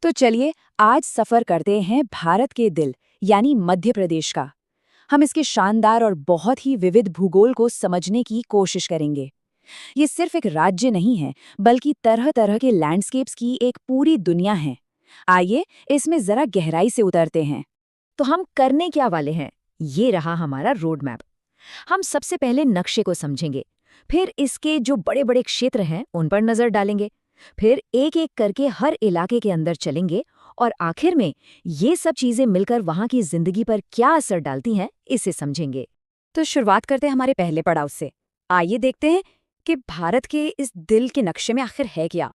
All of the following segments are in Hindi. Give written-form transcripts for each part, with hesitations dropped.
तो चलिए आज सफर करते हैं भारत के दिल यानी मध्य प्रदेश का। हम इसके शानदार और बहुत ही विविध भूगोल को समझने की कोशिश करेंगे। ये सिर्फ एक राज्य नहीं है, बल्कि तरह तरह के लैंडस्केप्स की एक पूरी दुनिया है। आइए इसमें जरा गहराई से उतरते हैं। तो हम करने क्या वाले हैं? ये रहा हमारा रोड मैप। हम सबसे पहले नक्शे को समझेंगे, फिर इसके जो बड़े बड़े क्षेत्र हैं उन पर नजर डालेंगे, फिर एक एक करके हर इलाके के अंदर चलेंगे और आखिर में ये सब चीजें मिलकर वहां की जिंदगी पर क्या असर डालती हैं इसे समझेंगे। तो शुरुआत करते हैं हमारे पहले पड़ाव से। आइए देखते हैं कि भारत के इस दिल के नक्शे में आखिर है क्या।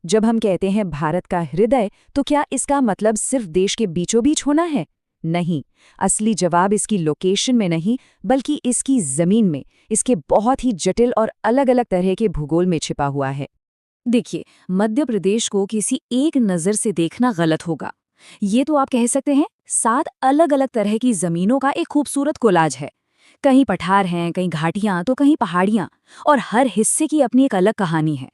जब हम कहते हैं भारत का हृदय, तो क्या इसका मतलब सिर्फ देश के बीचों बीच होना है? नहीं, असली जवाब इसकी लोकेशन में नहीं, बल्कि इसकी जमीन में, इसके बहुत ही जटिल और अलग अलग तरह के भूगोल में छिपा हुआ है। देखिए, मध्य प्रदेश को किसी एक नज़र से देखना गलत होगा। ये तो आप कह सकते हैं 7 अलग अलग तरह की जमीनों का एक खूबसूरत कोलाज है। कहीं पठार हैं, कहीं घाटियां, तो कहीं पहाड़ियां, और हर हिस्से की अपनी एक अलग कहानी है।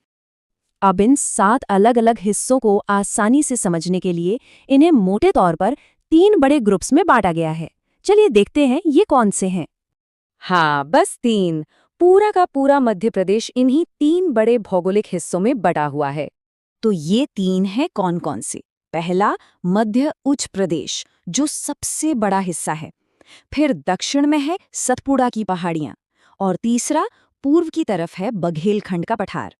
अब इन 7 अलग अलग हिस्सों को आसानी से समझने के लिए इन्हें मोटे तौर पर 3 बड़े ग्रुप्स में बांटा गया है। चलिए देखते हैं ये कौन से हैं। हाँ, बस 3। पूरा का पूरा मध्य प्रदेश इन्हीं 3 बड़े भौगोलिक हिस्सों में बटा हुआ है। तो ये 3 हैं कौन कौन से? पहला, मध्य उच्च प्रदेश, जो सबसे बड़ा हिस्सा है। फिर दक्षिण में है सतपुड़ा की पहाड़ियां, और तीसरा पूर्व की तरफ है बघेलखंड का पठार।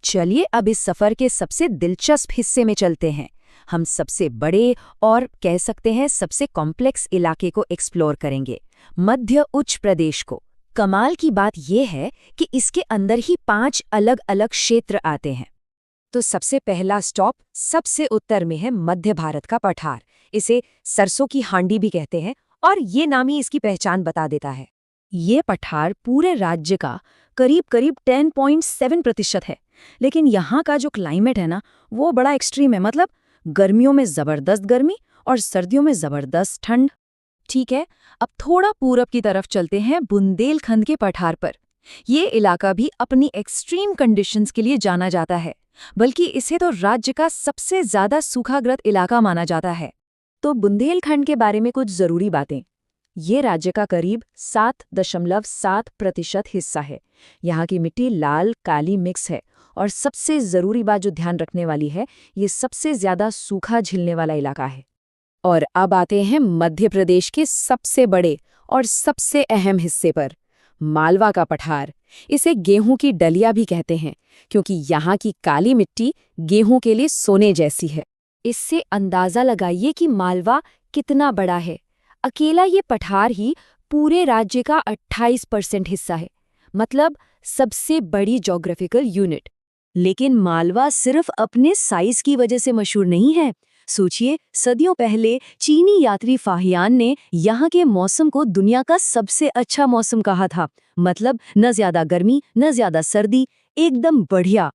चलिए अब इस सफर के सबसे दिलचस्प हिस्से में चलते हैं। हम सबसे बड़े और कह सकते हैं सबसे कॉम्प्लेक्स इलाके को एक्सप्लोर करेंगे, मध्य उच्च प्रदेश को। कमाल की बात यह है कि इसके अंदर ही 5 अलग अलग क्षेत्र आते हैं। तो सबसे पहला स्टॉप सबसे उत्तर में है मध्य भारत का पठार। इसे सरसों की हांडी भी कहते हैं, और ये नाम ही इसकी पहचान बता देता है। ये पठार पूरे राज्य का करीब करीब 10.7% है। लेकिन यहाँ का जो क्लाइमेट है ना, वो बड़ा एक्सट्रीम है। मतलब गर्मियों में जबरदस्त गर्मी और सर्दियों में जबरदस्त ठंड। ठीक है, अब थोड़ा पूरब की तरफ चलते हैं बुंदेलखंड के पठार पर। ये इलाका भी अपनी एक्सट्रीम कंडीशंस के लिए जाना जाता है, बल्कि इसे तो राज्य का सबसे ज्यादा सूखाग्रस्त इलाका माना जाता है। तो बुंदेलखंड के बारे में कुछ जरूरी बातें। ये राज्य का करीब 7.7% हिस्सा है। यहाँ की मिट्टी लाल काली मिक्स है, और सबसे जरूरी बात जो ध्यान रखने वाली है, ये सबसे ज्यादा सूखा झेलने वाला इलाका है। और अब आते हैं मध्य प्रदेश के सबसे बड़े और सबसे अहम हिस्से पर, मालवा का पठार। इसे गेहूं की डलिया भी कहते हैं, क्योंकि यहाँ की काली मिट्टी गेहूं के लिए सोने जैसी है। इससे अंदाजा लगाइए कि मालवा कितना बड़ा है। अकेला ये पठार ही पूरे राज्य का 28% हिस्सा है, मतलब सबसे बड़ी ज्योग्राफिकल यूनिट। लेकिन मालवा सिर्फ अपने साइज की वजह से मशहूर नहीं है। सोचिए, सदियों पहले चीनी यात्री फाहियान ने यहाँ के मौसम को दुनिया का सबसे अच्छा मौसम कहा था। मतलब न ज्यादा गर्मी न ज्यादा सर्दी, एकदम बढ़िया।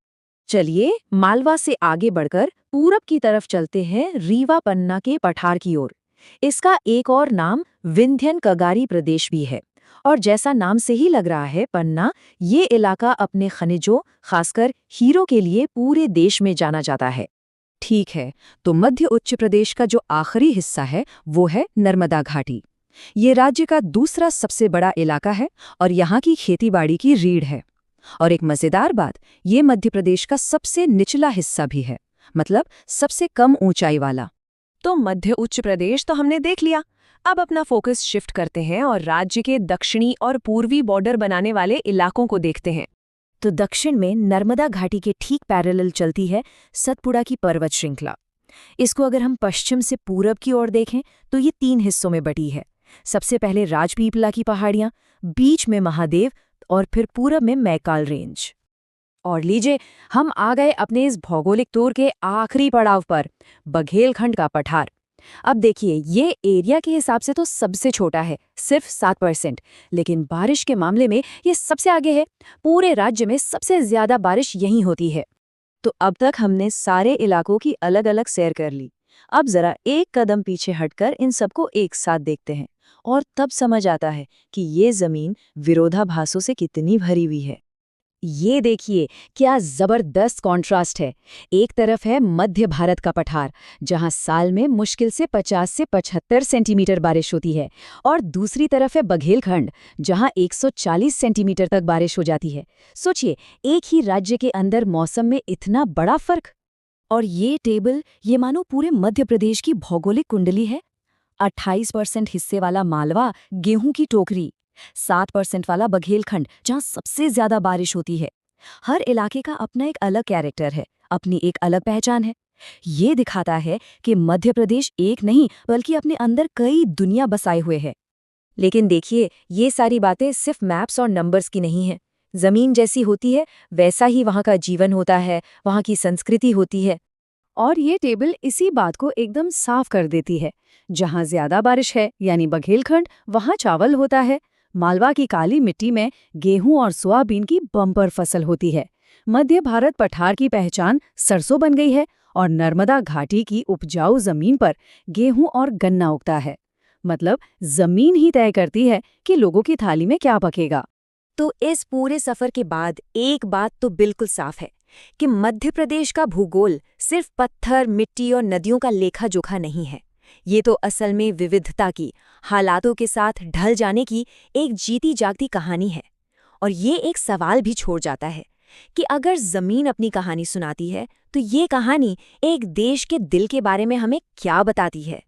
चलिए मालवा से आगे बढ़कर पूरब की तरफ चलते हैं, रीवा पन्ना के पठार की ओर। इसका एक और नाम विंध्यन कगारी प्रदेश भी है। और जैसा नाम से ही लग रहा है, पन्ना, ये इलाका अपने खनिजों, खासकर हीरो के लिए पूरे देश में जाना जाता है। ठीक है, तो मध्य उच्च प्रदेश का जो आखिरी हिस्सा है वो है नर्मदा घाटी। ये राज्य का दूसरा सबसे बड़ा इलाका है, और यहाँ की खेतीबाड़ी की रीढ़ है। और एक मजेदार बात, ये मध्य प्रदेश का सबसे निचला हिस्सा भी है, मतलब सबसे कम ऊंचाई वाला। तो मध्य उच्च प्रदेश तो हमने देख लिया। अब अपना फोकस शिफ्ट करते हैं और राज्य के दक्षिणी और पूर्वी बॉर्डर बनाने वाले इलाकों को देखते हैं। तो दक्षिण में नर्मदा घाटी के ठीक पैरेलल चलती है सतपुड़ा की पर्वत श्रृंखला। इसको अगर हम पश्चिम से पूरब की ओर देखें तो ये 3 हिस्सों में बटी है। सबसे पहले राजपीपला की पहाड़ियां, बीच में महादेव, और फिर पूरब में मैकाल रेंज। और लीजिए, हम आ गए अपने इस भौगोलिक टूर के आखिरी पड़ाव पर, बघेलखंड का पठार। अब देखिए, ये एरिया के हिसाब से तो सबसे छोटा है, सिर्फ 7%, लेकिन बारिश के मामले में ये सबसे आगे है। पूरे राज्य में सबसे ज्यादा बारिश यहीं होती है। तो अब तक हमने सारे इलाकों की अलग अलग सैर कर ली। अब जरा एक कदम पीछे हटकर इन सबको एक साथ देखते हैं, और तब समझ आता है कि ये जमीन विरोधाभासों से कितनी भरी हुई है। ये देखिए क्या जबरदस्त कॉन्ट्रास्ट है। एक तरफ है मध्य भारत का पठार, जहां साल में मुश्किल से 50 से 75 सेंटीमीटर बारिश होती है, और दूसरी तरफ है बघेलखंड, जहां 140 सेंटीमीटर तक बारिश हो जाती है। सोचिए, एक ही राज्य के अंदर मौसम में इतना बड़ा फर्क। और ये टेबल ये मानो पूरे मध्य प्रदेश की भौगोलिक कुंडली है। 28% हिस्से वाला मालवा गेहूं की टोकरी, 7% वाला बघेलखंड जहां सबसे ज्यादा बारिश होती है। हर इलाके का अपना एक अलग कैरेक्टर है, अपनी एक अलग पहचान है। ये दिखाता है कि मध्य प्रदेश एक नहीं बल्कि अपने अंदर कई दुनिया बसाए हुए है। लेकिन देखिए, ये सारी बातें सिर्फ मैप्स और नंबर्स की नहीं हैं। जमीन जैसी होती है वैसा ही वहाँ का जीवन होता है, वहाँ की संस्कृति होती है। और ये टेबल इसी बात को एकदम साफ कर देती है। जहां ज्यादा बारिश है यानी बघेलखंड, वहां चावल होता है। मालवा की काली मिट्टी में गेहूं और सोयाबीन की बम्पर फसल होती है। मध्य भारत पठार की पहचान सरसों बन गई है, और नर्मदा घाटी की उपजाऊ जमीन पर गेहूं और गन्ना उगता है। मतलब जमीन ही तय करती है कि लोगों की थाली में क्या पकेगा। तो इस पूरे सफर के बाद एक बात तो बिल्कुल साफ है कि मध्य प्रदेश का भूगोल सिर्फ पत्थर, मिट्टी और नदियों का लेखा जोखा नहीं है। ये तो असल में विविधता की, हालातों के साथ ढल जाने की एक जीती जागती कहानी है। और ये एक सवाल भी छोड़ जाता है कि अगर जमीन अपनी कहानी सुनाती है तो ये कहानी एक देश के दिल के बारे में हमें क्या बताती है।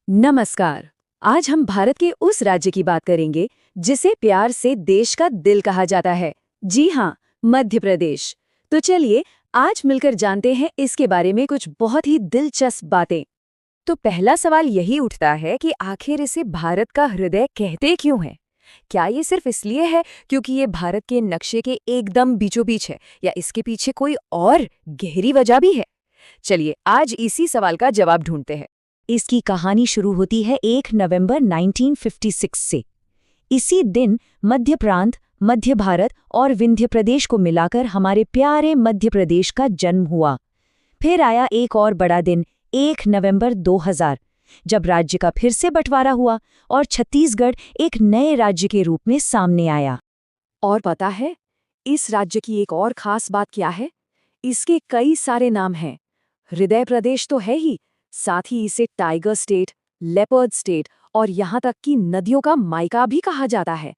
नमस्कार। आज हम भारत के उस राज्य की बात करेंगे जिसे प्यार से देश का दिल कहा जाता है। जी हाँ, मध्य प्रदेश। तो चलिए आज मिलकर जानते हैं इसके बारे में कुछ बहुत ही दिलचस्प बातें। तो पहला सवाल यही उठता है कि आखिर इसे भारत का हृदय कहते क्यों हैं? क्या ये सिर्फ इसलिए है क्योंकि ये भारत के नक्शे के एकदम बीचों बीच है, या इसके पीछे कोई और गहरी वजह भी है? चलिए आज इसी सवाल का जवाब ढूंढते हैं। इसकी कहानी शुरू होती है 1 नवंबर 1956 से। इसी दिन मध्य प्रांत, मध्य भारत और विंध्य प्रदेश को मिलाकर हमारे प्यारे मध्य प्रदेश का जन्म हुआ। फिर आया एक और बड़ा दिन, 1 नवंबर 2000, जब राज्य का फिर से बंटवारा हुआ और छत्तीसगढ़ एक नए राज्य के रूप में सामने आया। और पता है, इस राज्य की एक और खास बात क्या है? इसके कई सारे नाम हैं। हृदय प्रदेश तो है ही, साथ ही इसे टाइगर स्टेट, लेपर्ड स्टेट और यहाँ तक कि नदियों का मायका भी कहा जाता है।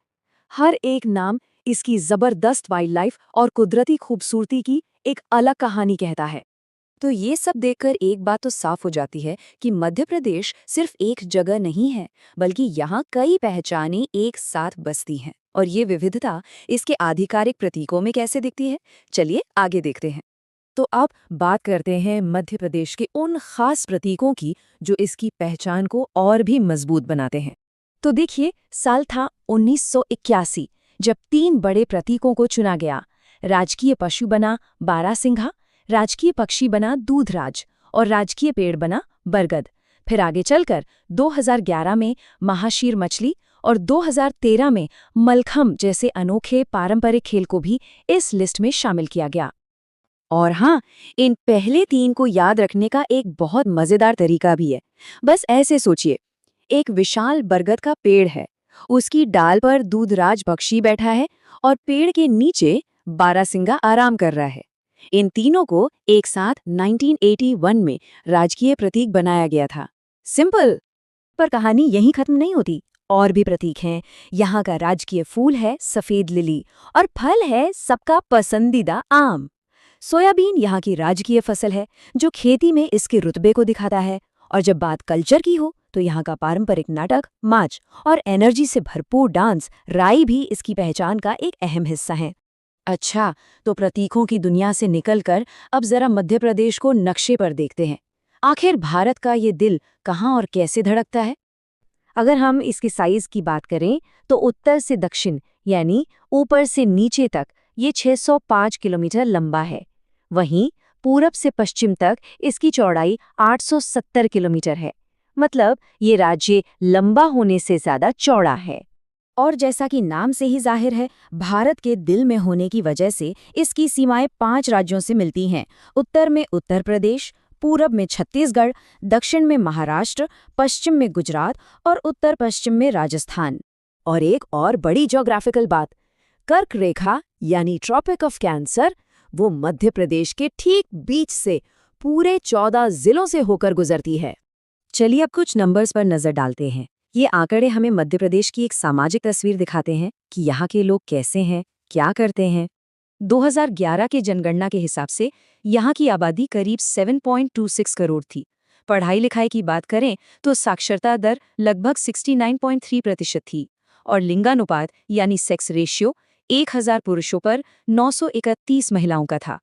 हर एक नाम इसकी जबरदस्त वाइल्ड लाइफ और कुदरती खूबसूरती की एक अलग कहानी कहता है। तो ये सब देखकर एक बात तो साफ हो जाती है कि मध्य प्रदेश सिर्फ एक जगह नहीं है, बल्कि यहाँ कई पहचानें एक साथ बसती हैं। और ये विविधता इसके आधिकारिक प्रतीकों में कैसे दिखती है, चलिए आगे देखते हैं। तो अब बात करते हैं मध्य प्रदेश के उन खास प्रतीकों की जो इसकी पहचान को और भी मजबूत बनाते हैं। तो देखिए, साल था 1981, जब 3 बड़े प्रतीकों को चुना गया। राजकीय पशु बना बारासिंघा, राजकीय पक्षी बना दूधराज और राजकीय पेड़ बना बरगद। फिर आगे चलकर 2011 में महाशीर मछली और 2013 में मलखम्ब जैसे अनोखे पारंपरिक खेल को भी इस लिस्ट में शामिल किया गया। और हाँ, इन पहले 3 को याद रखने का एक बहुत मजेदार तरीका भी है। बस ऐसे सोचिए, एक विशाल बरगद का पेड़ है, उसकी डाल पर दूधराज पक्षी बैठा है और पेड़ के नीचे बारासिंगा आराम कर रहा है। इन तीनों को एक साथ 1981 में राजकीय प्रतीक बनाया गया था। सिंपल। पर कहानी यहीं खत्म नहीं होती, और भी प्रतीक हैं। यहाँ का राजकीय फूल है सफेद लिली और फल है सबका पसंदीदा आम। सोयाबीन यहाँ की राजकीय फसल है, जो खेती में इसके रुतबे को दिखाता है। और जब बात कल्चर की हो तो यहाँ का पारंपरिक नाटक, माच और एनर्जी से भरपूर डांस राई भी इसकी पहचान का एक अहम हिस्सा है। अच्छा, तो प्रतीकों की दुनिया से निकलकर अब जरा मध्य प्रदेश को नक्शे पर देखते हैं। आखिर भारत का ये दिल कहाँ और कैसे धड़कता है? अगर हम इसकी साइज की बात करें तो उत्तर से दक्षिण यानी ऊपर से नीचे तक ये 605 किलोमीटर लंबा है। वहीं पूरब से पश्चिम तक इसकी चौड़ाई 870 किलोमीटर है। मतलब ये राज्य लंबा होने से ज्यादा चौड़ा है। और जैसा कि नाम से ही जाहिर है, भारत के दिल में होने की वजह से इसकी सीमाएं 5 राज्यों से मिलती हैं। उत्तर में उत्तर प्रदेश, पूरब में छत्तीसगढ़, दक्षिण में महाराष्ट्र, पश्चिम में गुजरात और उत्तर पश्चिम में राजस्थान। और एक और बड़ी ज्योग्राफिकल बात, कर्क रेखा यानी ट्रॉपिक ऑफ कैंसर, वो मध्य प्रदेश के ठीक बीच से पूरे 14 जिलों से होकर गुजरती है। चलिए अब कुछ नंबर्स पर नजर डालते हैं। ये आंकड़े हमें मध्य प्रदेश की एक सामाजिक तस्वीर दिखाते हैं कि यहाँ के लोग कैसे हैं, क्या करते हैं। 2011 के जनगणना के हिसाब से यहाँ की आबादी करीब 7.26 करोड़ थी। पढ़ाई लिखाई की बात करें तो साक्षरता दर लगभग 69.3% थी और लिंगानुपात यानी सेक्स रेशियो 1000 पुरुषों पर 931 महिलाओं का था।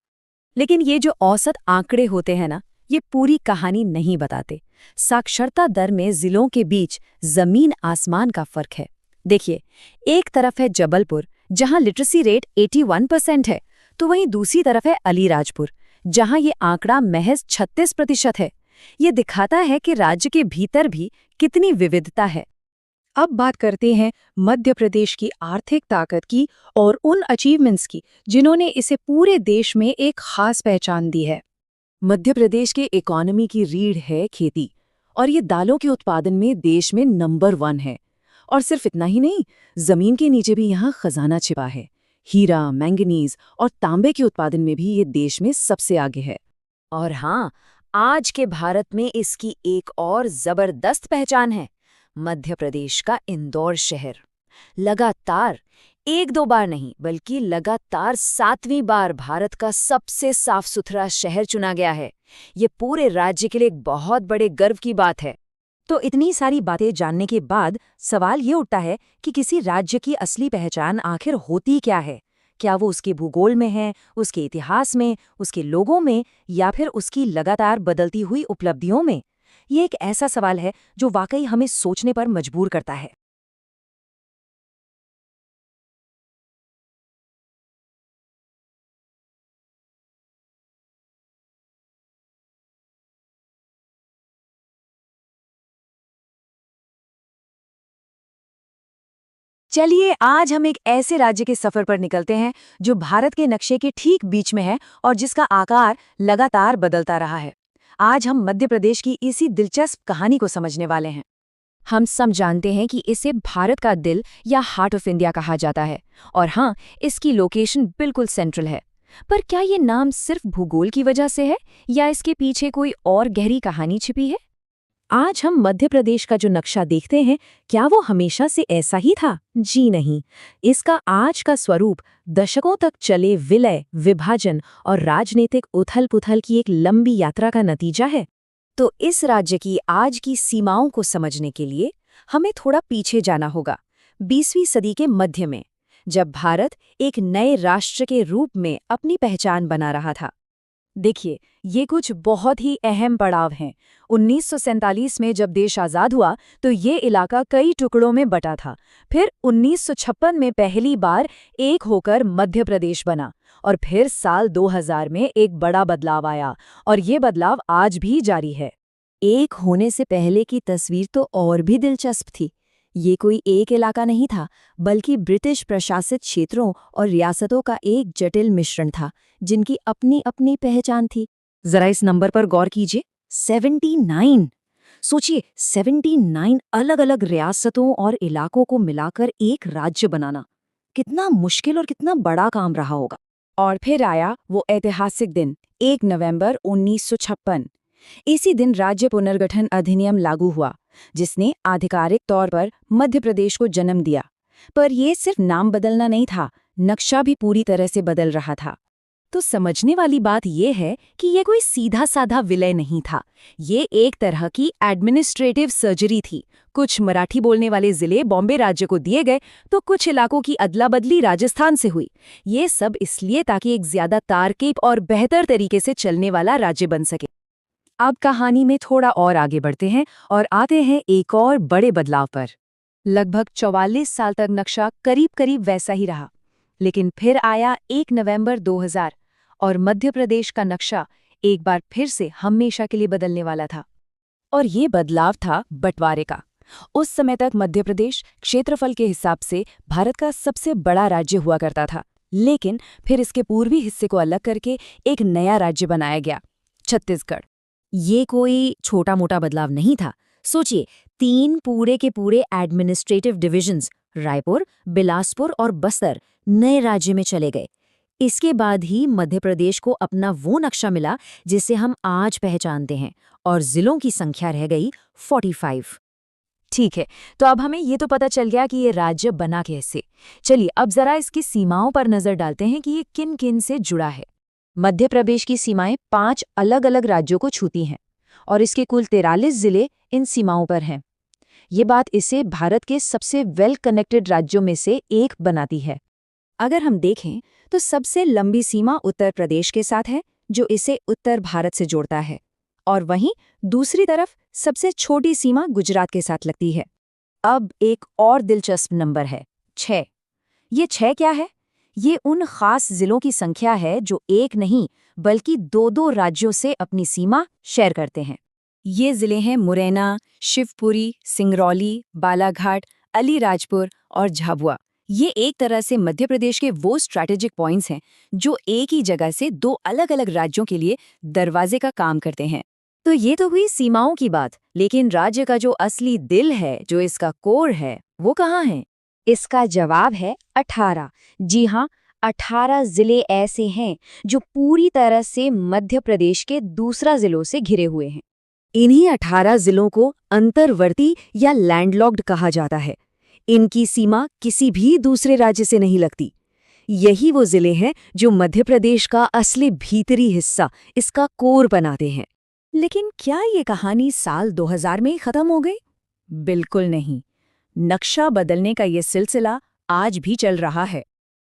लेकिन ये जो औसत आंकड़े होते हैं ना, ये पूरी कहानी नहीं बताते। साक्षरता दर में जिलों के बीच जमीन आसमान का फर्क है। देखिए, एक तरफ है जबलपुर जहां लिटरेसी रेट 81% है, तो वहीं दूसरी तरफ है अलीराजपुर जहां ये आंकड़ा महज 36% है। ये दिखाता है कि राज्य के भीतर भी कितनी विविधता है। अब बात करते हैं मध्य प्रदेश की आर्थिक ताकत की और उन अचीवमेंट्स की जिन्होंने इसे पूरे देश में एक खास पहचान दी है। मध्य प्रदेश के इकोनॉमी की रीढ़ है खेती, और ये दालों के उत्पादन में देश में नंबर 1 है। और सिर्फ इतना ही नहीं, जमीन के नीचे भी यहाँ खजाना छिपा है। हीरा, मैंगनीज और तांबे के उत्पादन में भी ये देश में सबसे आगे है। और हाँ, आज के भारत में इसकी एक और जबरदस्त पहचान है, मध्य प्रदेश का इंदौर शहर। लगातार 1-2 बार नहीं बल्कि लगातार 7वीं बार भारत का सबसे साफ सुथरा शहर चुना गया है। ये पूरे राज्य के लिए एक बहुत बड़े गर्व की बात है। तो इतनी सारी बातें जानने के बाद सवाल ये उठता है कि किसी राज्य की असली पहचान आखिर होती क्या है? क्या वो उसके भूगोल में है, उसके इतिहास में, उसके लोगों में, या फिर उसकी लगातार बदलती हुई उपलब्धियों में? ये एक ऐसा सवाल है जो वाकई हमें सोचने पर मजबूर करता है। चलिए आज हम एक ऐसे राज्य के सफर पर निकलते हैं जो भारत के नक्शे के ठीक बीच में है और जिसका आकार लगातार बदलता रहा है। आज हम मध्य प्रदेश की इसी दिलचस्प कहानी को समझने वाले हैं। हम सब जानते हैं कि इसे भारत का दिल या हार्ट ऑफ इंडिया कहा जाता है, और हाँ, इसकी लोकेशन बिल्कुल सेंट्रल है। पर क्या ये नाम सिर्फ भूगोल की वजह से है या इसके पीछे कोई और गहरी कहानी छिपी है? आज हम मध्य प्रदेश का जो नक्शा देखते हैं, क्या वो हमेशा से ऐसा ही था? जी नहीं। इसका आज का स्वरूप दशकों तक चले विलय, विभाजन और राजनीतिक उथल-पुथल की एक लंबी यात्रा का नतीजा है। तो इस राज्य की आज की सीमाओं को समझने के लिए हमें थोड़ा पीछे जाना होगा, 20वीं सदी के मध्य में, जब भारत एक नए राष्ट्र के रूप में अपनी पहचान बना रहा था। देखिए, ये कुछ बहुत ही अहम पड़ाव हैं। 1947 में जब देश आज़ाद हुआ तो ये इलाका कई टुकड़ों में बटा था। फिर 1956 में पहली बार एक होकर मध्य प्रदेश बना, और फिर साल 2000 में एक बड़ा बदलाव आया, और ये बदलाव आज भी जारी है। एक होने से पहले की तस्वीर तो और भी दिलचस्प थी। ये कोई एक इलाका नहीं था, बल्कि ब्रिटिश प्रशासित क्षेत्रों और रियासतों का एक जटिल मिश्रण था, जिनकी अपनी अपनी पहचान थी। जरा इस नंबर पर गौर कीजिए, 79। सोचिए, 79 अलग-अलग रियासतों और इलाकों को मिलाकर एक राज्य बनाना कितना मुश्किल और कितना बड़ा काम रहा होगा। और फिर आया वो ऐतिहासिक दिन, 1 नवंबर 1956। इसी दिन राज्य पुनर्गठन अधिनियम लागू हुआ, जिसने आधिकारिक तौर पर मध्य प्रदेश को जन्म दिया। पर यह सिर्फ नाम बदलना नहीं था, नक्शा भी पूरी तरह से बदल रहा था। तो समझने वाली बात यह है कि यह कोई सीधा साधा विलय नहीं था। ये एक तरह की एडमिनिस्ट्रेटिव सर्जरी थी। कुछ मराठी बोलने वाले जिले बॉम्बे राज्य को दिए गए, तो कुछ इलाकों की अदला बदली राजस्थान से हुई। ये सब इसलिए ताकि एक ज्यादा तार्किक और बेहतर तरीके से चलने वाला राज्य बन सके। अब कहानी में थोड़ा और आगे बढ़ते हैं और आते हैं एक और बड़े बदलाव पर। लगभग 44 साल तक नक्शा करीब करीब वैसा ही रहा, लेकिन फिर आया 1 नवंबर 2000 और मध्य प्रदेश का नक्शा एक बार फिर से हमेशा के लिए बदलने वाला था। और ये बदलाव था बंटवारे का। उस समय तक मध्य प्रदेश क्षेत्रफल के हिसाब से भारत का सबसे बड़ा राज्य हुआ करता था, लेकिन फिर इसके पूर्वी हिस्से को अलग करके एक नया राज्य बनाया गया, छत्तीसगढ़। ये कोई छोटा मोटा बदलाव नहीं था। सोचिए, 3 पूरे के पूरे एडमिनिस्ट्रेटिव डिविजन्स रायपुर, बिलासपुर और बस्तर नए राज्य में चले गए। इसके बाद ही मध्य प्रदेश को अपना वो नक्शा मिला जिसे हम आज पहचानते हैं, और जिलों की संख्या रह गई 45। ठीक है, तो अब हमें ये तो पता चल गया कि ये राज्य बना कैसे। चलिए अब जरा इसकी सीमाओं पर नजर डालते हैं कि ये किन किन से जुड़ा है। मध्य प्रदेश की सीमाएं 5 अलग अलग राज्यों को छूती हैं और इसके कुल 43 जिले इन सीमाओं पर हैं। ये बात इसे भारत के सबसे वेल कनेक्टेड राज्यों में से एक बनाती है। अगर हम देखें तो सबसे लंबी सीमा उत्तर प्रदेश के साथ है, जो इसे उत्तर भारत से जोड़ता है, और वहीं दूसरी तरफ सबसे छोटी सीमा गुजरात के साथ लगती है। अब एक और दिलचस्प नंबर है 6। ये 6 क्या है? ये उन खास जिलों की संख्या है जो एक नहीं बल्कि 2-2 राज्यों से अपनी सीमा शेयर करते हैं। ये जिले हैं मुरैना, शिवपुरी, सिंगरौली, बालाघाट, अलीराजपुर और झाबुआ। ये एक तरह से मध्य प्रदेश के वो स्ट्रैटेजिक पॉइंट्स हैं जो एक ही जगह से 2 अलग-अलग राज्यों के लिए दरवाजे का काम करते हैं। तो ये तो हुई सीमाओं की बात, लेकिन राज्य का जो असली दिल है, जो इसका कोर है, वो कहाँ है? इसका जवाब है 18। जी हाँ, 18 जिले ऐसे हैं जो पूरी तरह से मध्य प्रदेश के दूसरा जिलों से घिरे हुए हैं। इन्हीं 18 जिलों को अंतर्वर्ती या लैंडलॉक्ड कहा जाता है। इनकी सीमा किसी भी दूसरे राज्य से नहीं लगती। यही वो जिले हैं जो मध्य प्रदेश का असली भीतरी हिस्सा, इसका कोर बनाते हैं। लेकिन क्या ये कहानी साल 2000 में ही खत्म हो गई? बिल्कुल नहीं। नक्शा बदलने का ये सिलसिला आज भी चल रहा है।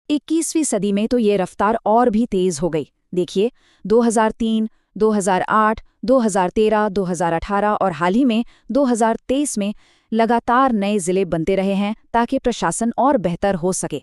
21वीं सदी में तो ये रफ्तार और भी तेज हो गई। देखिए, 2003, 2008, 2013, 2018 और हाल ही में 2023 में लगातार नए जिले बनते रहे हैं ताकि प्रशासन और बेहतर हो सके।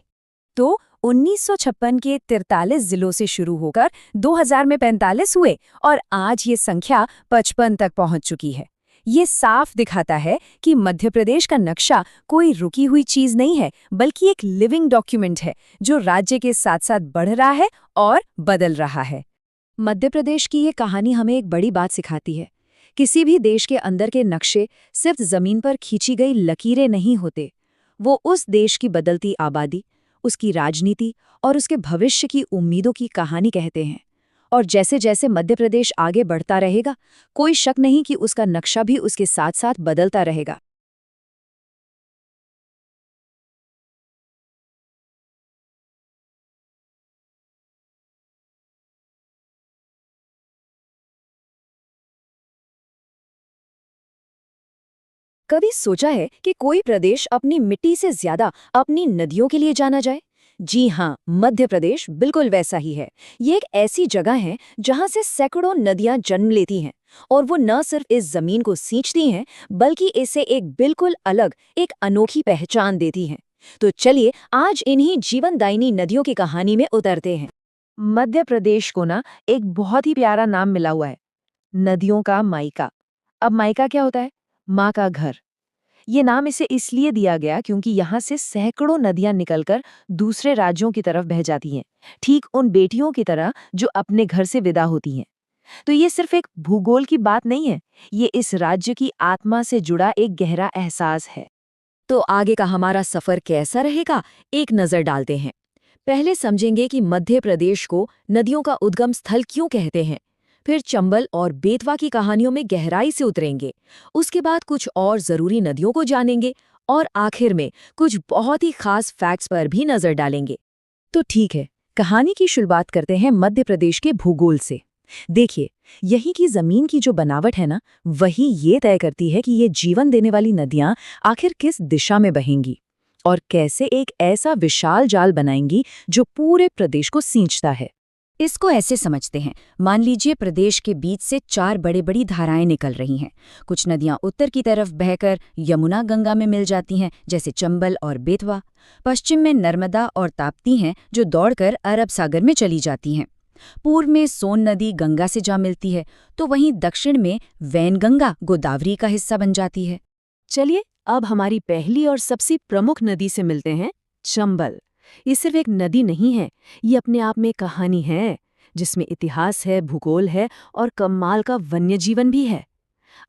तो 1956 के 43 जिलों से शुरू होकर 2000 में 45 हुए और आज ये संख्या 55 तक पहुंच चुकी है। ये साफ दिखाता है कि मध्य प्रदेश का नक्शा कोई रुकी हुई चीज नहीं है, बल्कि एक लिविंग डॉक्यूमेंट है जो राज्य के साथ साथ बढ़ रहा है और बदल रहा है। मध्य प्रदेश की ये कहानी हमें एक बड़ी बात सिखाती है। किसी भी देश के अंदर के नक्शे सिर्फ जमीन पर खींची गई लकीरें नहीं होते। वो उस देश की बदलती आबादी, उसकी राजनीति और उसके भविष्य की उम्मीदों की कहानी कहते हैं। और जैसे जैसे मध्य प्रदेश आगे बढ़ता रहेगा, कोई शक नहीं कि उसका नक्शा भी उसके साथ साथ बदलता रहेगा। कभी सोचा है कि कोई प्रदेश अपनी मिट्टी से ज्यादा अपनी नदियों के लिए जाना जाए? जी हाँ, मध्य प्रदेश बिल्कुल वैसा ही है। ये एक ऐसी जगह है जहाँ से सैकड़ों नदियाँ जन्म लेती हैं, और वो न सिर्फ इस जमीन को सींचती हैं, बल्कि इसे एक बिल्कुल अलग, एक अनोखी पहचान देती हैं। तो चलिए आज इन्हीं जीवनदायिनी नदियों की कहानी में उतरते हैं। मध्य प्रदेश को ना एक बहुत ही प्यारा नाम मिला हुआ है, नदियों का मायका। अब मायका क्या होता है? माँ का घर। ये नाम इसे इसलिए दिया गया क्योंकि यहाँ से सैकड़ों नदियां निकलकर दूसरे राज्यों की तरफ बह जाती हैं, ठीक उन बेटियों की तरह जो अपने घर से विदा होती हैं। तो ये सिर्फ एक भूगोल की बात नहीं है, ये इस राज्य की आत्मा से जुड़ा एक गहरा एहसास है। तो आगे का हमारा सफर कैसा रहेगा, एक नजर डालते हैं। पहले समझेंगे कि मध्य प्रदेश को नदियों का उद्गम स्थल क्यों कहते हैं। फिर चंबल और बेतवा की कहानियों में गहराई से उतरेंगे। उसके बाद कुछ और जरूरी नदियों को जानेंगे और आखिर में कुछ बहुत ही खास फैक्ट्स पर भी नजर डालेंगे। तो ठीक है, कहानी की शुरुआत करते हैं मध्य प्रदेश के भूगोल से। देखिए, यहीं की जमीन की जो बनावट है ना, वही ये तय करती है कि ये जीवन देने वाली नदियां आखिर किस दिशा में बहेंगी और कैसे एक ऐसा विशाल जाल बनाएंगी जो पूरे प्रदेश को सींचता है। इसको ऐसे समझते हैं, मान लीजिए प्रदेश के बीच से 4 बड़ी धाराएं निकल रही हैं। कुछ नदियां उत्तर की तरफ बहकर यमुना गंगा में मिल जाती हैं, जैसे चंबल और बेतवा। पश्चिम में नर्मदा और ताप्ती हैं जो दौड़कर अरब सागर में चली जाती हैं। पूर्व में सोन नदी गंगा से जा मिलती है, तो वहीं दक्षिण में वैनगंगा गोदावरी का हिस्सा बन जाती है। चलिए अब हमारी पहली और सबसे प्रमुख नदी से मिलते हैं, चंबल। ये सिर्फ एक नदी नहीं है, ये अपने आप में कहानी है। जिसमें इतिहास है, भूगोल है और कमाल का वन्यजीवन भी है।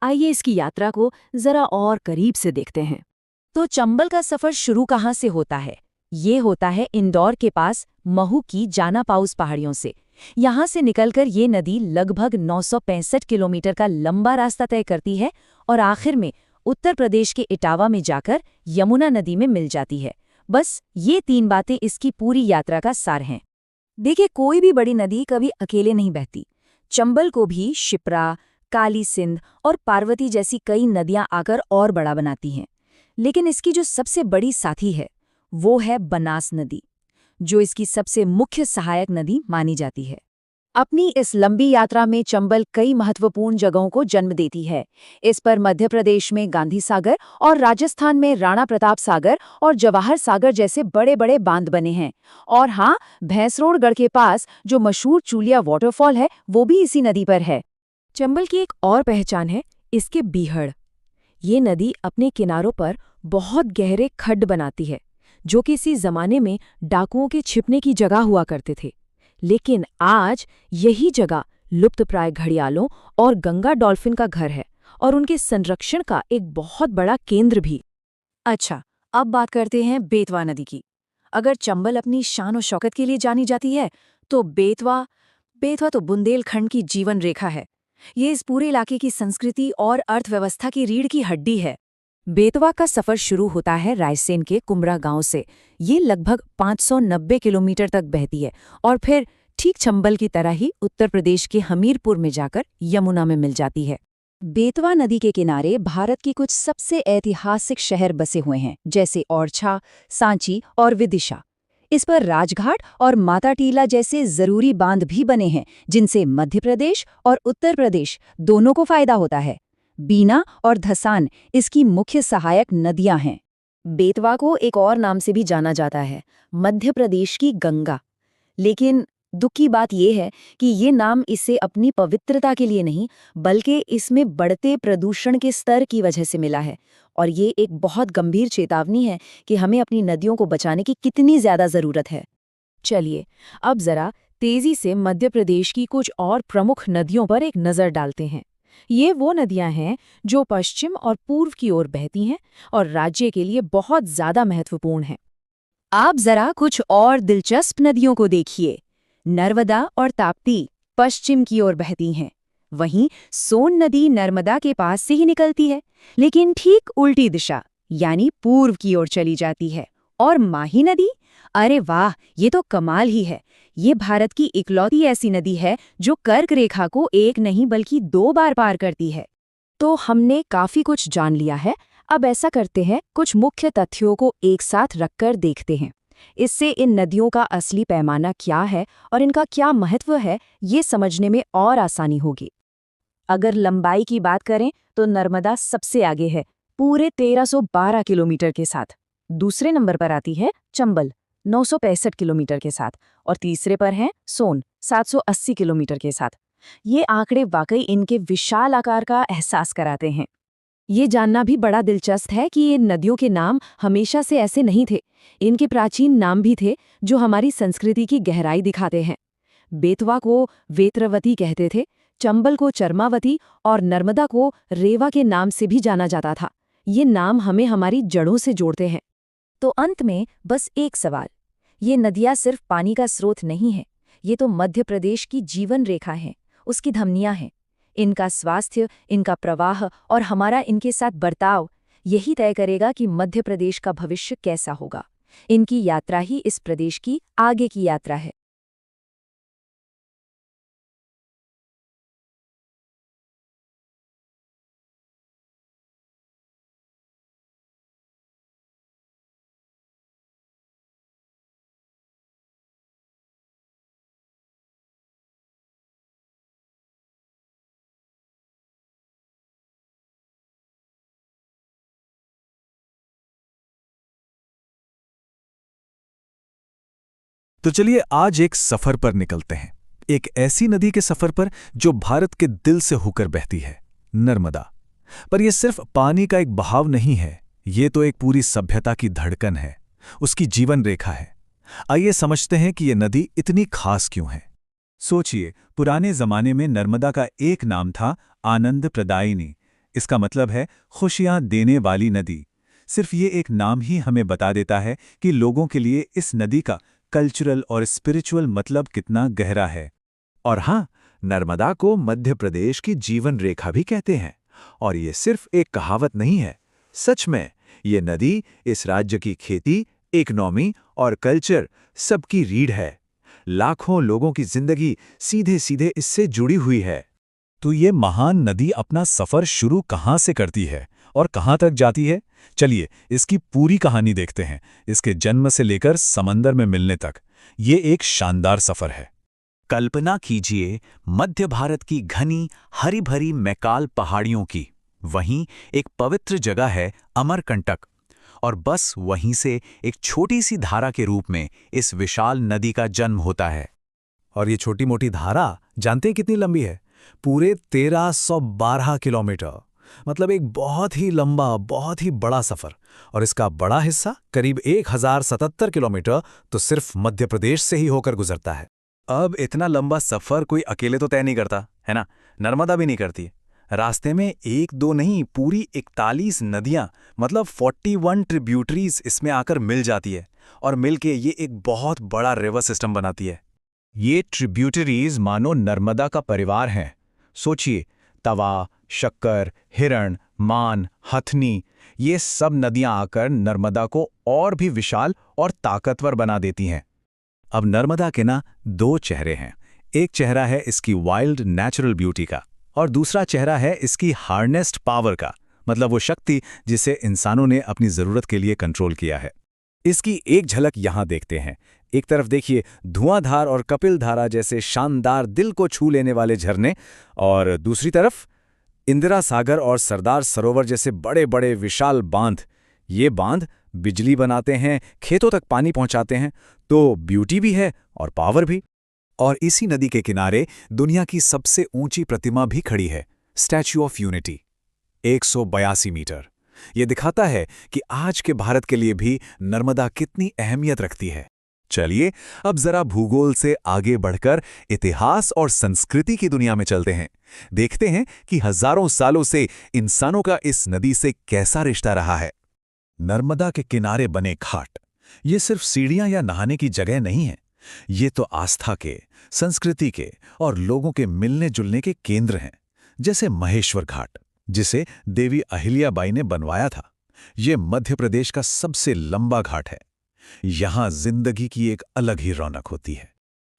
आइए इसकी यात्रा को जरा और करीब से देखते हैं। तो चंबल का सफर शुरू कहाँ से होता है? ये होता है इंदौर के पास महू की जाना पाउस पहाड़ियों से। यहाँ से निकलकर ये नदी लगभग 965 किलोमीटर का लंबा रास्ता तय करती है और आखिर में उत्तर प्रदेश के इटावा में जाकर यमुना नदी में मिल जाती है। बस ये 3 बातें इसकी पूरी यात्रा का सार हैं। देखिए, कोई भी बड़ी नदी कभी अकेले नहीं बहती। चंबल को भी शिप्रा, काली सिंध और पार्वती जैसी कई नदियां आकर और बड़ा बनाती हैं। लेकिन इसकी जो सबसे बड़ी साथी है वो है बनास नदी, जो इसकी सबसे मुख्य सहायक नदी मानी जाती है। अपनी इस लंबी यात्रा में चंबल कई महत्वपूर्ण जगहों को जन्म देती है। इस पर मध्य प्रदेश में गांधी सागर और राजस्थान में राणा प्रताप सागर और जवाहर सागर जैसे बड़े बड़े बांध बने हैं। और हाँ, भैंसरोडगढ़ के पास जो मशहूर चूलिया वाटरफॉल है वो भी इसी नदी पर है। चंबल की एक और पहचान है इसके बीहड़। ये नदी अपने किनारों पर बहुत गहरे खड्ड बनाती है, जो किसी जमाने में डाकुओं के छिपने की जगह हुआ करते थे। लेकिन आज यही जगह लुप्तप्राय घड़ियालों और गंगा डॉल्फिन का घर है और उनके संरक्षण का एक बहुत बड़ा केंद्र भी। अच्छा, अब बात करते हैं बेतवा नदी की। अगर चंबल अपनी शान और शौकत के लिए जानी जाती है, तो बेतवा तो बुंदेलखंड की जीवन रेखा है। ये इस पूरे इलाके की संस्कृति और अर्थव्यवस्था की रीढ़ की हड्डी है। बेतवा का सफर शुरू होता है रायसेन के कुमरा गांव से। ये लगभग 590 किलोमीटर तक बहती है और फिर ठीक चंबल की तरह ही उत्तर प्रदेश के हमीरपुर में जाकर यमुना में मिल जाती है। बेतवा नदी के किनारे भारत के कुछ सबसे ऐतिहासिक शहर बसे हुए हैं, जैसे ओरछा, सांची और विदिशा। इस पर राजघाट और माता टीला जैसे जरूरी बांध भी बने हैं, जिनसे मध्य प्रदेश और उत्तर प्रदेश दोनों को फायदा होता है। बीना और धसान इसकी मुख्य सहायक नदियां हैं। बेतवा को एक और नाम से भी जाना जाता है, मध्य प्रदेश की गंगा। लेकिन दुख की बात यह है कि ये नाम इसे अपनी पवित्रता के लिए नहीं, बल्कि इसमें बढ़ते प्रदूषण के स्तर की वजह से मिला है। और ये एक बहुत गंभीर चेतावनी है कि हमें अपनी नदियों को बचाने की कितनी ज्यादा जरूरत है। चलिए, अब जरा तेजी से मध्य प्रदेश की कुछ और प्रमुख नदियों पर एक नजर डालते हैं। ये वो नदियां हैं जो पश्चिम और पूर्व की ओर बहती हैं और राज्य के लिए बहुत ज्यादा महत्वपूर्ण हैं। आप जरा कुछ और दिलचस्प नदियों को देखिए। नर्मदा और ताप्ती पश्चिम की ओर बहती हैं, वहीं सोन नदी नर्मदा के पास से ही निकलती है, लेकिन ठीक उल्टी दिशा यानी पूर्व की ओर चली जाती है। और माही नदी, अरे वाह, ये तो कमाल ही है। ये भारत की इकलौती ऐसी नदी है जो कर्क रेखा को एक नहीं बल्कि 2 बार पार करती है। तो हमने काफी कुछ जान लिया है। अब ऐसा करते हैं, कुछ मुख्य तथ्यों को एक साथ रखकर देखते हैं। इससे इन नदियों का असली पैमाना क्या है और इनका क्या महत्व है, ये समझने में और आसानी होगी। अगर लंबाई की बात करें तो नर्मदा सबसे आगे है, पूरे 1312 किलोमीटर के साथ। दूसरे नंबर पर आती है चंबल 965 किलोमीटर के साथ और तीसरे पर है सोन 780 किलोमीटर के साथ। ये आंकड़े वाकई इनके विशाल आकार का एहसास कराते हैं। ये जानना भी बड़ा दिलचस्प है कि ये नदियों के नाम हमेशा से ऐसे नहीं थे। इनके प्राचीन नाम भी थे जो हमारी संस्कृति की गहराई दिखाते हैं। बेतवा को वेत्रवती कहते थे, चंबल को चर्मावती और नर्मदा को रेवा के नाम से भी जाना जाता था। ये नाम हमें हमारी जड़ों से जोड़ते हैं। तो अंत में बस एक सवाल, ये नदियाँ सिर्फ पानी का स्रोत नहीं है, ये तो मध्य प्रदेश की जीवन रेखा है, उसकी धमनियाँ हैं। इनका स्वास्थ्य, इनका प्रवाह और हमारा इनके साथ बर्ताव यही तय करेगा कि मध्य प्रदेश का भविष्य कैसा होगा। इनकी यात्रा ही इस प्रदेश की आगे की यात्रा है। तो चलिए आज एक सफर पर निकलते हैं, एक ऐसी नदी के सफर पर जो भारत के दिल से होकर बहती है, नर्मदा। पर यह सिर्फ पानी का एक बहाव नहीं है, ये तो एक पूरी सभ्यता की धड़कन है, उसकी जीवन रेखा है। आइए समझते हैं कि यह नदी इतनी खास क्यों है। सोचिए, पुराने जमाने में नर्मदा का एक नाम था आनंद प्रदायिनी। इसका मतलब है खुशियां देने वाली नदी। सिर्फ ये एक नाम ही हमें बता देता है कि लोगों के लिए इस नदी का कल्चरल और स्पिरिचुअल मतलब कितना गहरा है। और हाँ, नर्मदा को मध्य प्रदेश की जीवन रेखा भी कहते हैं। और ये सिर्फ एक कहावत नहीं है, सच में ये नदी इस राज्य की खेती, इकोनॉमी और कल्चर सबकी रीढ़ है। लाखों लोगों की जिंदगी सीधे सीधे इससे जुड़ी हुई है। तो ये महान नदी अपना सफर शुरू कहाँ से करती है और कहाँ तक जाती है? चलिए इसकी पूरी कहानी देखते हैं, इसके जन्म से लेकर समंदर में मिलने तक। ये एक शानदार सफर है। कल्पना कीजिए मध्य भारत की घनी हरी भरी मैकाल पहाड़ियों की। वहीं एक पवित्र जगह है अमरकंटक, और बस वहीं से एक छोटी सी धारा के रूप में इस विशाल नदी का जन्म होता है। और ये छोटी मोटी धारा जानते हैं कितनी लंबी है? पूरे 1312 किलोमीटर। मतलब एक बहुत ही लंबा, बहुत ही बड़ा सफर। और इसका बड़ा हिस्सा करीब 1077 किलोमीटर तो सिर्फ मध्य प्रदेश से ही होकर गुजरता है। अब इतना लंबा सफर कोई अकेले तो तय नहीं करता, है ना? नर्मदा भी नहीं करती। रास्ते में एक दो नहीं, पूरी 41 नदियां, मतलब 41 ट्रिब्यूटरीज इसमें आकर मिल जाती है। और मिलके ये एक बहुत बड़ा रिवर सिस्टम बनाती है। ये ट्रिब्यूटरीज मानो नर्मदा का परिवार हैं। सोचिए, तवा, शक्कर, हिरण, मान, हथनी, ये सब नदियां आकर नर्मदा को और भी विशाल और ताकतवर बना देती हैं। अब नर्मदा के ना दो चेहरे हैं। एक चेहरा है इसकी वाइल्ड नेचुरल ब्यूटी का, और दूसरा चेहरा है इसकी हार्नेस्ड पावर का, मतलब वो शक्ति जिसे इंसानों ने अपनी जरूरत के लिए कंट्रोल किया है। इसकी एक झलक यहां देखते हैं। एक तरफ देखिए धुआंधार और कपिलधारा जैसे शानदार दिल को छू लेने वाले झरने, और दूसरी तरफ इंदिरा सागर और सरदार सरोवर जैसे बड़े बड़े विशाल बांध। ये बांध बिजली बनाते हैं, खेतों तक पानी पहुंचाते हैं, तो ब्यूटी भी है और पावर भी। और इसी नदी के किनारे दुनिया की सबसे ऊंची प्रतिमा भी खड़ी है, स्टैच्यू ऑफ यूनिटी, 182 मीटर। ये दिखाता है कि आज के भारत के लिए भी नर्मदा कितनी अहमियत रखती है। चलिए अब जरा भूगोल से आगे बढ़कर इतिहास और संस्कृति की दुनिया में चलते हैं। देखते हैं कि हजारों सालों से इंसानों का इस नदी से कैसा रिश्ता रहा है। नर्मदा के किनारे बने घाट, ये सिर्फ सीढ़ियां या नहाने की जगह नहीं है। ये तो आस्था के, संस्कृति के और लोगों के मिलने जुलने के केंद्र हैं। जैसे महेश्वर घाट, जिसे देवी अहिल्याबाई ने बनवाया था। ये मध्य प्रदेश का सबसे लंबा घाट है। यहां जिंदगी की एक अलग ही रौनक होती है।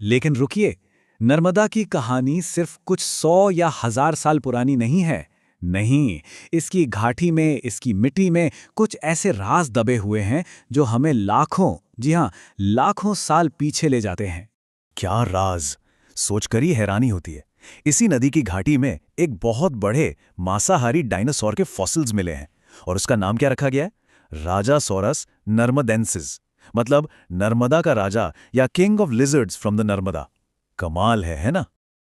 लेकिन रुकिए, नर्मदा की कहानी सिर्फ कुछ 100 या 1000 साल पुरानी नहीं है। नहीं, इसकी घाटी में, इसकी मिट्टी में कुछ ऐसे राज दबे हुए हैं जो हमें लाखों, जी हां, लाखों साल पीछे ले जाते हैं। क्या राज? सोचकर ही हैरानी होती है। इसी नदी की घाटी में एक बहुत बड़े मांसाहारी डायनासोर के फॉसिल्स मिले हैं, और उसका नाम क्या रखा गया है? राजासोरस नर्मदेंसिस, मतलब नर्मदा का राजा या king of lizards from the Narmada. कमाल है ना?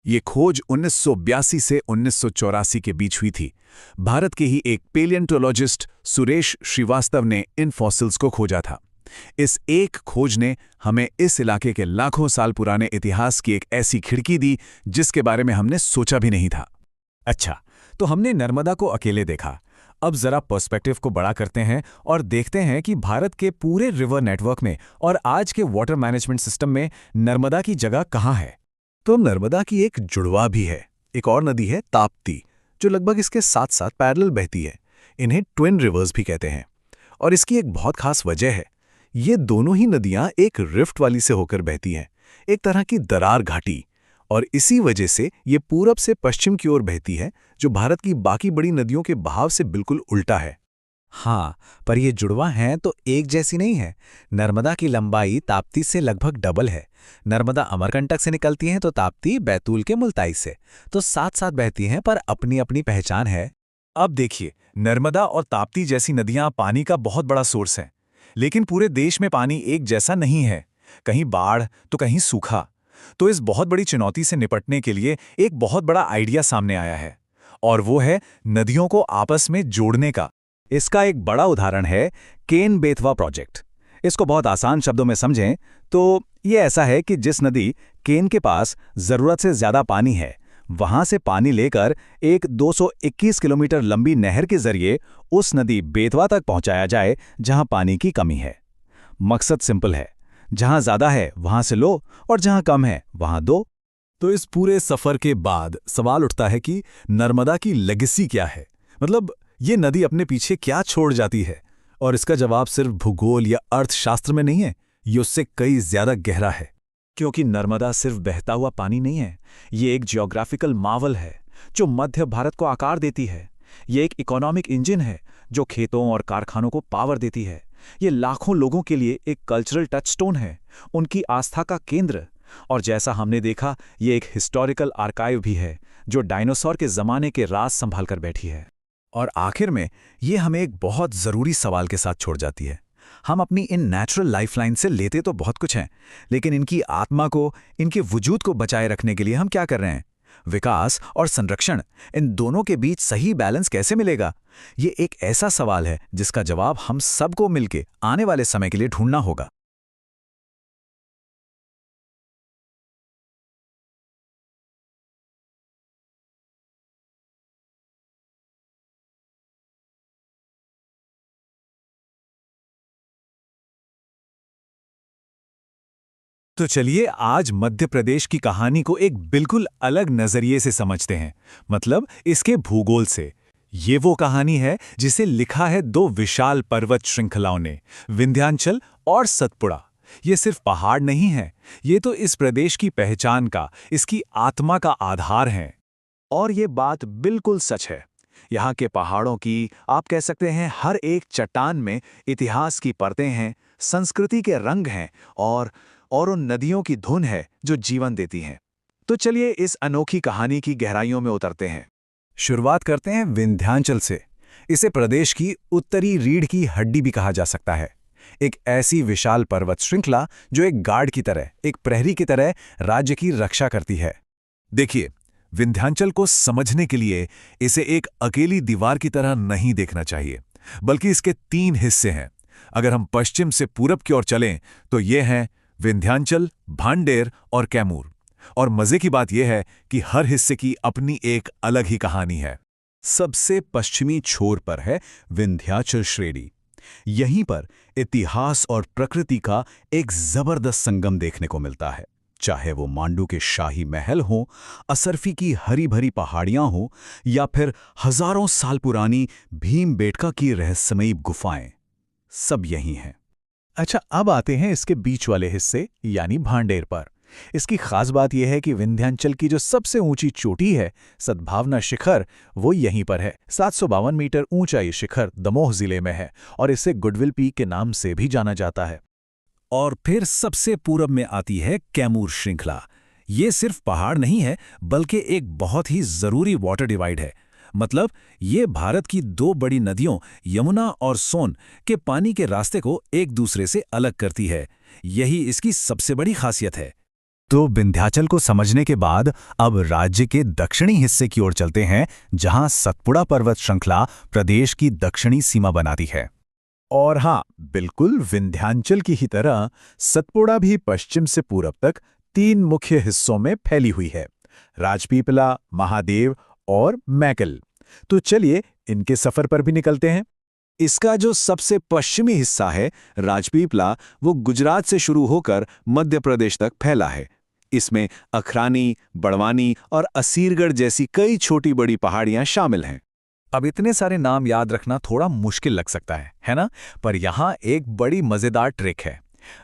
ये खोज 1982 से 1984 के बीच हुई थी। भारत के ही एक पेलियंटोलॉजिस्ट सुरेश श्रीवास्तव ने इन फॉसिल्स को खोजा था। इस एक खोज ने हमें इस इलाके के लाखों साल पुराने इतिहास की एक ऐसी खिड़की दी जिसके बारे में हमने सोचा भी नहीं था। अच्छा, तो हमने नर्मदा को अकेले देखा। अब जरा पर्सपेक्टिव को बड़ा करते हैं और देखते हैं कि भारत के पूरे रिवर नेटवर्क में और आज के वाटर मैनेजमेंट सिस्टम में नर्मदा की जगह कहाँ है। तो नर्मदा की एक जुड़वा भी है। एक और नदी है ताप्ती, जो लगभग इसके साथ साथ पैरेलल बहती है। इन्हें ट्विन रिवर्स भी कहते हैं। और इसकी एक बहुत खास वजह है, ये दोनों ही नदियां एक रिफ्ट वाली से होकर बहती हैं, एक तरह की दरार घाटी। और इसी वजह से ये पूरब से पश्चिम की ओर बहती है, जो भारत की बाकी बड़ी नदियों के बहाव से बिल्कुल उल्टा है। हाँ, पर ये जुड़वा हैं तो एक जैसी नहीं है। नर्मदा की लंबाई ताप्ती से लगभग डबल है। नर्मदा अमरकंटक से निकलती हैं तो ताप्ती बैतूल के मुल्ताई से, तो साथ साथ बहती हैं पर अपनी अपनी पहचान है। अब देखिए, नर्मदा और ताप्ती जैसी नदियां पानी का बहुत बड़ा सोर्स हैं, लेकिन पूरे देश में पानी एक जैसा नहीं है। कहीं बाढ़ तो कहीं सूखा। तो इस बहुत बड़ी चुनौती से निपटने के लिए एक बहुत बड़ा आइडिया सामने आया है, और वो है नदियों को आपस में जोड़ने का। इसका एक बड़ा उदाहरण है केन बेतवा प्रोजेक्ट। इसको बहुत आसान शब्दों में समझें तो ये ऐसा है कि जिस नदी केन के पास जरूरत से ज्यादा पानी है, वहां से पानी लेकर एक 221 किलोमीटर लंबी नहर के जरिए उस नदी बेतवा तक पहुंचाया जाए जहां पानी की कमी है। मकसद सिंपल है, जहां ज्यादा है वहां से लो और जहां कम है वहां दो। तो इस पूरे सफर के बाद सवाल उठता है कि नर्मदा की लेगेसी क्या है, मतलब ये नदी अपने पीछे क्या छोड़ जाती है। और इसका जवाब सिर्फ भूगोल या अर्थशास्त्र में नहीं है, ये उससे कई ज्यादा गहरा है। क्योंकि नर्मदा सिर्फ बहता हुआ पानी नहीं है, ये एक जियोग्राफिकल मावल है जो मध्य भारत को आकार देती है। ये एक इकोनॉमिक इंजन है जो खेतों और कारखानों को पावर देती है। ये लाखों लोगों के लिए एक कल्चरल टचस्टोन है, उनकी आस्था का केंद्र। और जैसा हमने देखा, ये एक हिस्टोरिकल आर्काइव भी है जो डायनासोर के जमाने के राज संभाल कर बैठी है। और आखिर में ये हमें एक बहुत जरूरी सवाल के साथ छोड़ जाती है। हम अपनी इन नेचुरल लाइफलाइन से लेते तो बहुत कुछ हैं, लेकिन इनकी आत्मा को, इनके वजूद को बचाए रखने के लिए हम क्या कर रहे हैं? विकास और संरक्षण, इन दोनों के बीच सही बैलेंस कैसे मिलेगा? ये एक ऐसा सवाल है जिसका जवाब हम सबको मिलकर आने वाले समय के लिए ढूंढना होगा। तो चलिए आज मध्य प्रदेश की कहानी को एक बिल्कुल अलग नजरिए से समझते हैं, मतलब इसके भूगोल से। ये वो कहानी है जिसे लिखा है दो विशाल पर्वत श्रृंखलाओं ने, विंध्याचल और सतपुड़ा। ये सिर्फ पहाड़ नहीं है, ये तो इस प्रदेश की पहचान का, इसकी आत्मा का आधार है। और ये बात बिल्कुल सच है। यहाँ के पहाड़ों की, आप कह सकते हैं, हर एक चट्टान में इतिहास की परतें हैं, संस्कृति के रंग हैं और उन नदियों की धुन है जो जीवन देती हैं। तो चलिए इस अनोखी कहानी की गहराइयों में उतरते हैं। शुरुआत करते हैं विंध्याचल से। इसे प्रदेश की उत्तरी रीढ़ की हड्डी भी कहा जा सकता है। एक ऐसी विशाल पर्वत श्रृंखला जो एक गार्ड की तरह, एक प्रहरी की तरह राज्य की रक्षा करती है। देखिए, विंध्याचल को समझने के लिए इसे एक अकेली दीवार की तरह नहीं देखना चाहिए, बल्कि इसके 3 हिस्से हैं। अगर हम पश्चिम से पूरब की ओर चलें तो ये हैं विंध्याचल, भांडेर और कैमूर। और मजे की बात यह है कि हर हिस्से की अपनी एक अलग ही कहानी है। सबसे पश्चिमी छोर पर है विंध्याचल श्रेणी। यहीं पर इतिहास और प्रकृति का एक जबरदस्त संगम देखने को मिलता है। चाहे वो मांडू के शाही महल हों, असरफी की हरी भरी पहाड़ियां हों, या फिर हजारों साल पुरानी भीमबेटका की रहस्यमयी गुफाएं, सब यहीं हैं। अच्छा, अब आते हैं इसके बीच वाले हिस्से यानी भांडेर पर। इसकी खास बात यह है कि विंध्याचल की जो सबसे ऊंची चोटी है, सद्भावना शिखर, वो यहीं पर है। 752 मीटर ऊंचा ये शिखर दमोह जिले में है और इसे गुडविल पीक के नाम से भी जाना जाता है। और फिर सबसे पूरब में आती है कैमूर श्रृंखला। ये सिर्फ पहाड़ नहीं है, बल्कि एक बहुत ही जरूरी वाटर डिवाइड है। मतलब ये भारत की 2 बड़ी नदियों यमुना और सोन के पानी के रास्ते को एक दूसरे से अलग करती है। यही इसकी सबसे बड़ी खासियत है। तो विंध्याचल को समझने के बाद अब राज्य के दक्षिणी हिस्से की ओर चलते हैं, जहां सतपुड़ा पर्वत श्रृंखला प्रदेश की दक्षिणी सीमा बनाती है। और हाँ, बिल्कुल विंध्याचल की ही तरह सतपुड़ा भी पश्चिम से पूरब तक 3 मुख्य हिस्सों में फैली हुई है, राजपीपला, महादेव और मैकल। तो चलिए इनके सफर पर भी निकलते हैं। इसका जो सबसे पश्चिमी हिस्सा है, राजपीपला, वो गुजरात से शुरू होकर मध्य प्रदेश तक फैला है। इसमें अखरानी, बड़वानी और असीरगढ़ जैसी कई छोटी बड़ी पहाड़ियां शामिल हैं। अब इतने सारे नाम याद रखना थोड़ा मुश्किल लग सकता है ना? पर यहाँ एक बड़ी मजेदार ट्रिक है।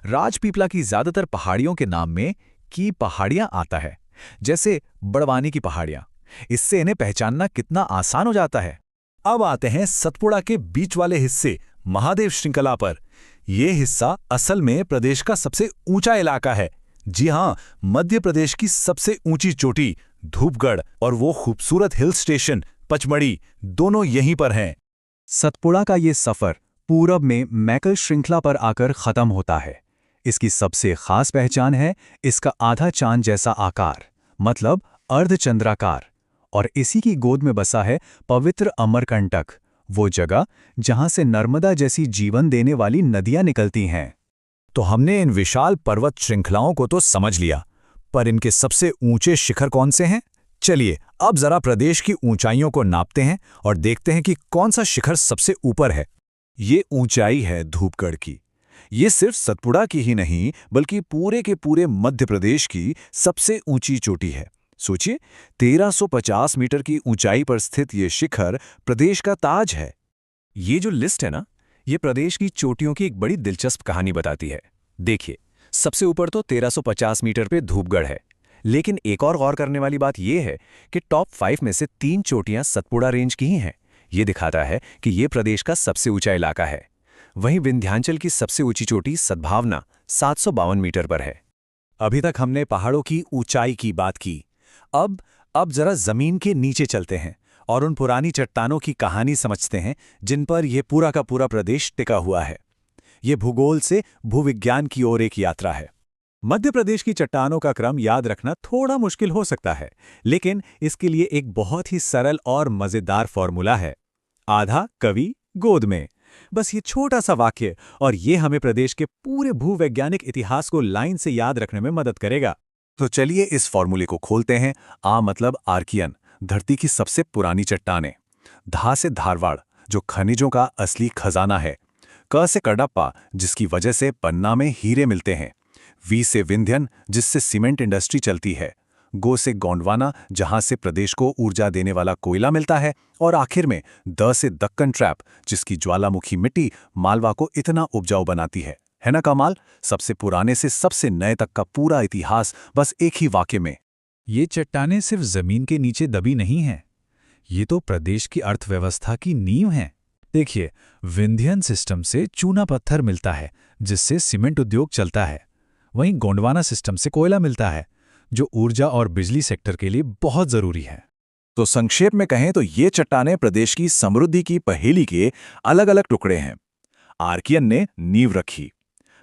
राजपीपला की ज्यादातर पहाड़ियों के नाम में की पहाड़ियां आता है, जैसे बड़वानी की पहाड़ियां। इससे इन्हें पहचानना कितना आसान हो जाता है। अब आते हैं सतपुड़ा के बीच वाले हिस्से, महादेव श्रृंखला पर। यह हिस्सा असल में प्रदेश का सबसे ऊंचा इलाका है। जी हां, मध्य प्रदेश की सबसे ऊंची चोटी धूपगढ़ और वो खूबसूरत हिल स्टेशन पचमढ़ी, दोनों यहीं पर हैं। सतपुड़ा का ये सफर पूरब में मैकल श्रृंखला पर आकर खत्म होता है। इसकी सबसे खास पहचान है इसका आधा चांद जैसा आकार, मतलब अर्धचंद्राकार। और इसी की गोद में बसा है पवित्र अमरकंटक, वो जगह जहां से नर्मदा जैसी जीवन देने वाली नदियां निकलती हैं। तो हमने इन विशाल पर्वत श्रृंखलाओं को तो समझ लिया, पर इनके सबसे ऊंचे शिखर कौन से हैं? चलिए अब जरा प्रदेश की ऊंचाइयों को नापते हैं और देखते हैं कि कौन सा शिखर सबसे ऊपर है। ये ऊंचाई है धूपगढ़ की। ये सिर्फ सतपुड़ा की ही नहीं बल्कि पूरे के पूरे मध्य प्रदेश की सबसे ऊंची चोटी है। सोचिए, 1350 मीटर की ऊंचाई पर स्थित ये शिखर प्रदेश का ताज है। ये जो लिस्ट है ना, ये प्रदेश की चोटियों की एक बड़ी दिलचस्प कहानी बताती है। देखिए, सबसे ऊपर तो 1350 मीटर पे धूपगढ़ है, लेकिन एक और गौर करने वाली बात यह है कि टॉप 5 में से 3 चोटियां सतपुड़ा रेंज की ही हैं। ये दिखाता है कि ये प्रदेश का सबसे ऊंचा इलाका है। वहीं विंध्याचल की सबसे ऊंची चोटी सद्भावना 752 मीटर पर है। अभी तक हमने पहाड़ों की ऊंचाई की बात की। अब जरा जमीन के नीचे चलते हैं और उन पुरानी चट्टानों की कहानी समझते हैं जिन पर यह पूरा का पूरा प्रदेश टिका हुआ है। ये भूगोल से भूविज्ञान की ओर एक यात्रा है। मध्य प्रदेश की चट्टानों का क्रम याद रखना थोड़ा मुश्किल हो सकता है, लेकिन इसके लिए एक बहुत ही सरल और मजेदार फॉर्मूला है। आधा कवि गोद में। बस ये छोटा सा वाक्य और ये हमें प्रदेश के पूरे भूवैज्ञानिक इतिहास को लाइन से याद रखने में मदद करेगा। तो चलिए इस फॉर्मूले को खोलते हैं। मतलब आर्कियन, धरती की सबसे पुरानी चट्टानें। धा से धारवाड़, जो खनिजों का असली खजाना है। क से कडप्पा, जिसकी वजह से पन्ना में हीरे मिलते हैं। वी से विंध्यन, जिससे सीमेंट इंडस्ट्री चलती है। गो से गोंडवाना, जहां से प्रदेश को ऊर्जा देने वाला कोयला मिलता है। और आखिर में द से दक्कन ट्रैप, जिसकी ज्वालामुखी मिट्टी मालवा को इतना उपजाऊ बनाती है ना कमाल? सबसे पुराने से सबसे नए तक का पूरा इतिहास बस एक ही वाक्य में। ये चट्टानें सिर्फ जमीन के नीचे दबी नहीं हैं, ये तो प्रदेश की अर्थव्यवस्था की नींव हैं। देखिए, विंध्यन सिस्टम से चूना पत्थर मिलता है जिससे सीमेंट उद्योग चलता है। वहीं गोंडवाना सिस्टम से कोयला मिलता है, जो ऊर्जा और बिजली सेक्टर के लिए बहुत जरूरी है। तो संक्षेप में कहें तो ये चट्टानें प्रदेश की समृद्धि की पहेली के अलग अलग टुकड़े हैं। आर्कियन ने नींव रखी,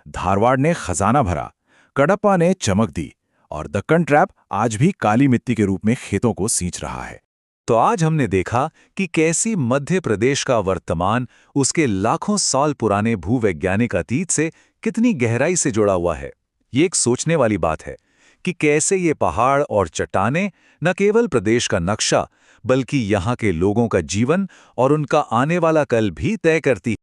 धारवाड़ ने खजाना भरा, कडप्पा ने चमक दी और दक्कन ट्रैप आज भी काली मिट्टी के रूप में खेतों को सींच रहा है। तो आज हमने देखा कि कैसी मध्य प्रदेश का वर्तमान उसके लाखों साल पुराने भूवैज्ञानिक अतीत से कितनी गहराई से जुड़ा हुआ है। ये एक सोचने वाली बात है कि कैसे ये पहाड़ और चट्टानें न केवल प्रदेश का नक्शा बल्कि यहाँ के लोगों का जीवन और उनका आने वाला कल भी तय करती